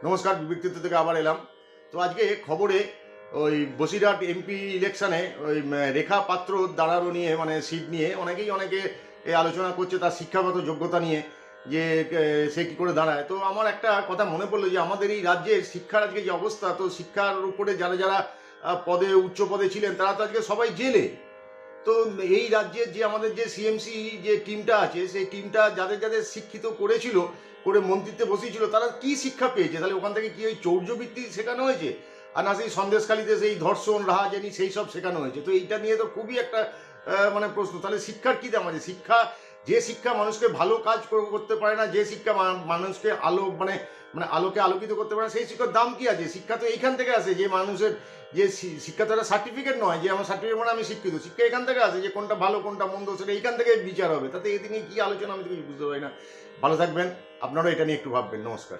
নমস্কার, বিবৃতিতে থেকে আবার এলাম। তো আজকে খবরে ওই বসিরহাট এমপি ইলেকশনে ওই রেখা পাত্র দাঁড়ানো নিয়ে, মানে সিট নিয়ে অনেকে আলোচনা করছে তার শিক্ষাগত যোগ্যতা নিয়ে, যে সে কী করে দাঁড়ায়। তো আমার একটা কথা মনে পড়লো যে আমাদের এই রাজ্যের শিক্ষার আজকে যে অবস্থা, তো শিক্ষার উপরে যারা যারা পদে উচ্চ পদে ছিলেন তারা তো আজকে সবাই জেলে। তো এই রাজ্যের যে আমাদের যে সিএমসি যে টিমটা আছে, সেই টিমটা যাদের যাদের শিক্ষিত করেছিল, করে মন্ত্রিত্বে বসিয়েছিল, তারা কি শিক্ষা পেয়েছে? তাহলে ওখান থেকে কি ওই চৌর্যবৃত্তি শেখানো হয়েছে, আর না সেই সন্দেশখালিতে সেই ধর্ষণ রাহাজানি সেই সব শেখানো হয়েছে? তো এইটা নিয়ে তো খুবই একটা মানে প্রশ্ন। তাহলে শিক্ষার কী দাম আছে? যে শিক্ষা মানুষকে ভালো কাজ করতে পারে না, যে শিক্ষা মানুষকে মানে আলোকে আলোকিত করতে পারে না, সেই শিক্ষার দাম কি আছে? শিক্ষা তো এইখান থেকে আসে, যে মানুষের যে শিক্ষা তো একটা সার্টিফিকেট নয় যে আমার সার্টিফিকেট মানে আমি শিক্ষিত। শিক্ষা এখান থেকে আসে যে কোনটা ভালো কোনটা মন্দ সেটা এইখান থেকে বিচার হবে। তাতে এদিকে কি আলোচনা আমি তো কিছু বুঝতে পারি না। ভালো থাকবেন, আপনারাও এটা নিয়ে একটু ভাববেন। নমস্কার।